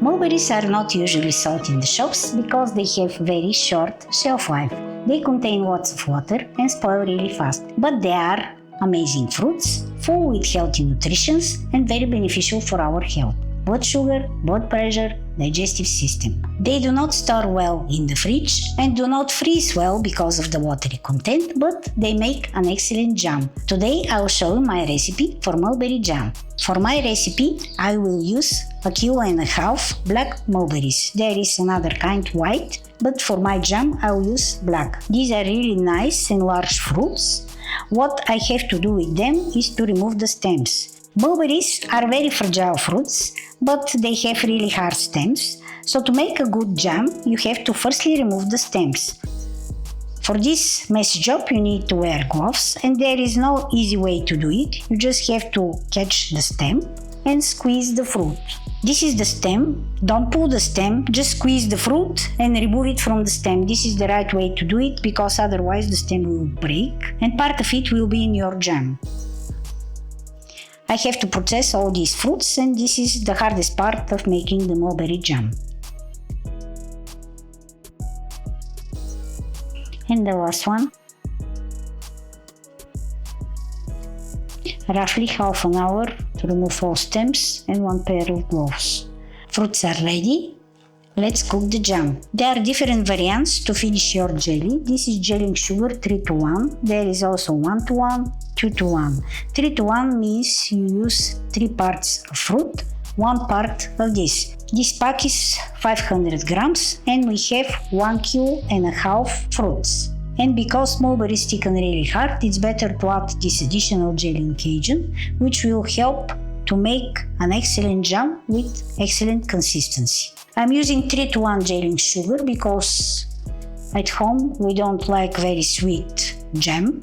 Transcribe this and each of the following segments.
Mulberries are not usually sold in the shops because they have very short shelf life. They contain lots of water and spoil really fast, but they are amazing fruits, full with healthy nutrition and very beneficial for our health, blood sugar, blood pressure, digestive system. They do not store well in the fridge and do not freeze well because of the watery content, but they make an excellent jam. Today I will show you my recipe for mulberry jam. For my recipe I will use 1.5 kg black mulberries. There is another kind white, but for my jam I will use black. These are really nice and large fruits. What I have to do with them is to remove the stems. Mulberries are very fragile fruits, but they have really hard stems, so to make a good jam, you have to firstly remove the stems. For this messy job, you need to wear gloves, and there is no easy way to do it. You just have to catch the stem and squeeze the fruit. This is the stem. Don't pull the stem, just squeeze the fruit and remove it from the stem. This is the right way to do it because otherwise the stem will break and part of it will be in your jam. I have to process all these fruits, and this is the hardest part of making the mulberry jam. And the last one. Roughly half an hour to remove all stems and 1 pair of gloves. Fruits are ready. Let's cook the jam. There are different variants to finish your jelly. This is gelling sugar 3:1. There is also 1:1, 2:1. 3:1 means you use 3 parts of fruit, 1 part of this. This pack is 500 grams and we have 1.5 kg fruits. And because mulberries thicken really hard, it's better to add this additional gelling agent, which will help to make an excellent jam with excellent consistency. I'm using 3:1 gelling sugar because at home we don't like very sweet jam.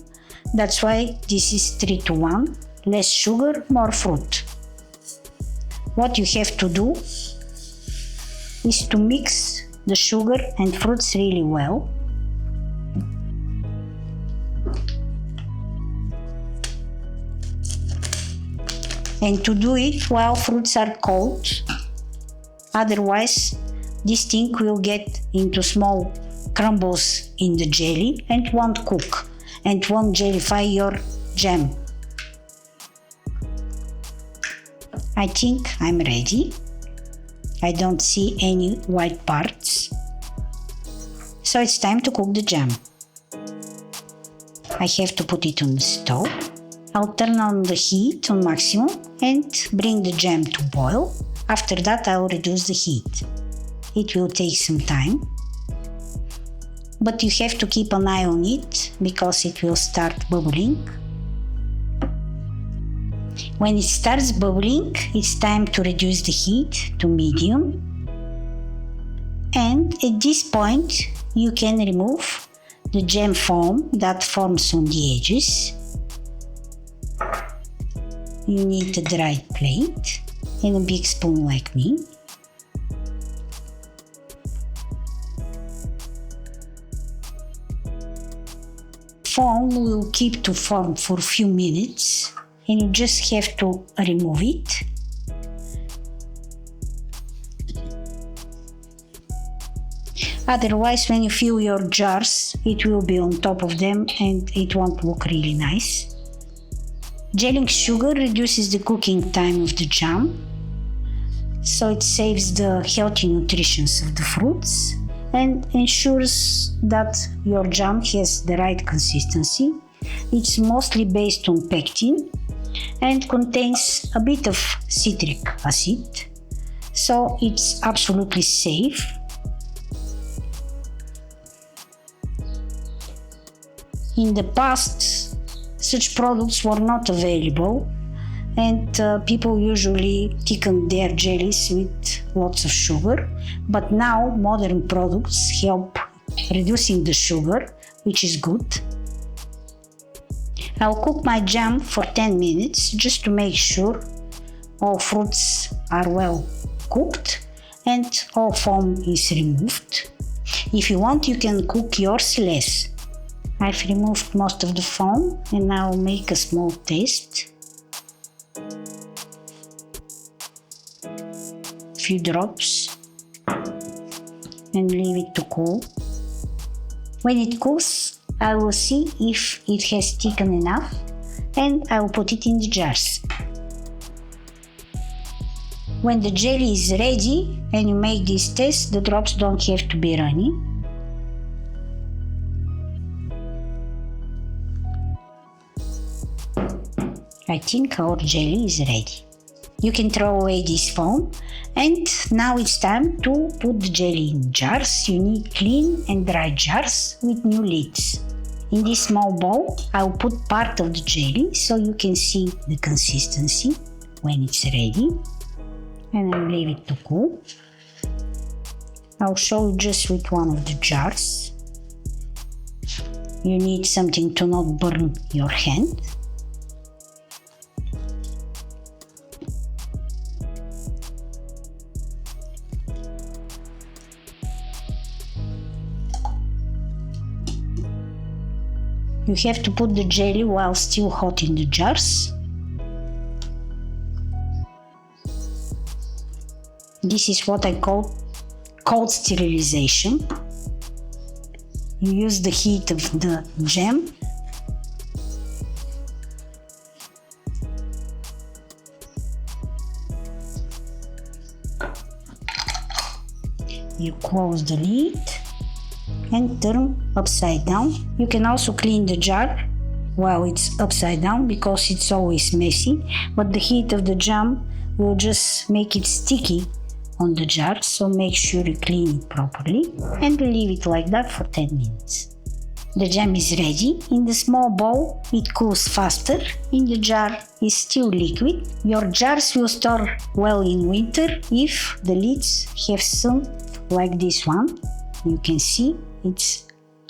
That's why this is 3:1. Less sugar, more fruit. What you have to do is to mix the sugar and fruits really well. And to do it while fruits are cold. Otherwise, this thing will get into small crumbles in the jelly and won't cook and won't jellify your jam. I think I'm ready. I don't see any white parts. So it's time to cook the jam. I have to put it on the stove. I'll turn on the heat on maximum and bring the jam to boil. After that, I'll reduce the heat. It will take some time, but you have to keep an eye on it because it will start bubbling. When it starts bubbling, it's time to reduce the heat to medium. And at this point, you can remove the jam foam that forms on the edges. You need a dry plate and a big spoon like me. Foam will keep to form for a few minutes and you just have to remove it. Otherwise, when you fill your jars, it will be on top of them and it won't look really nice. Gelling sugar reduces the cooking time of the jam, so it saves the healthy nutrition of the fruits and ensures that your jam has the right consistency. It's mostly based on pectin and contains a bit of citric acid, so it's absolutely safe. In the past, such products were not available and people usually thicken their jellies with lots of sugar, but now modern products help reducing the sugar, which is good. I'll cook my jam for 10 minutes just to make sure all fruits are well cooked and all foam is removed. If you want, you can cook yours less. I've removed most of the foam and now I'll make a small taste. Few drops. and leave it to cool. When it cools, I will see if it has thickened enough and I will put it in the jars. When the jelly is ready and you make this test, the drops don't have to be runny. I think our jelly is ready. You can throw away this foam, and now it's time to put the jelly in jars. You need clean and dry jars with new lids. In this small bowl, I'll put part of the jelly so you can see the consistency when it's ready, and I'll leave it to cool. I'll show you just with one of the jars. You need something to not burn your hand. You have to put the jelly while still hot in the jars. This is what I call cold sterilization. You use the heat of the jam you close the lid and turn upside down. You can also clean the jar while it's upside down because it's always messy, but the heat of the jam will just make it sticky on the jar, so make sure you clean it properly and leave it like that for 10 minutes. The jam is ready. In the small bowl, it cools faster. In the jar, it's still liquid. Your jars will store well in winter if the lids have sunk like this one. You can see it's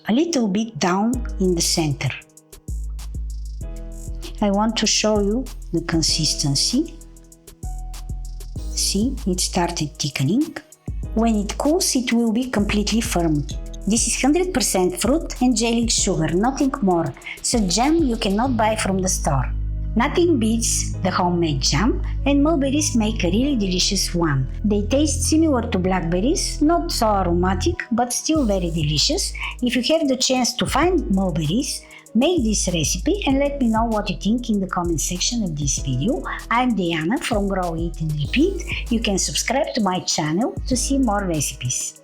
a little bit down in the center. I want to show you the consistency. See, it started thickening. When it cools, it will be completely firm. This is 100% fruit and jelly sugar, nothing more. So jam you cannot buy from the store. Nothing beats the homemade jam, and mulberries make a really delicious one. They taste similar to blackberries, not so aromatic, but still very delicious. If you have the chance to find mulberries, make this recipe and let me know what you think in the comment section of this video. I'm Diana from Grow, Eat and Repeat. You can subscribe to my channel to see more recipes.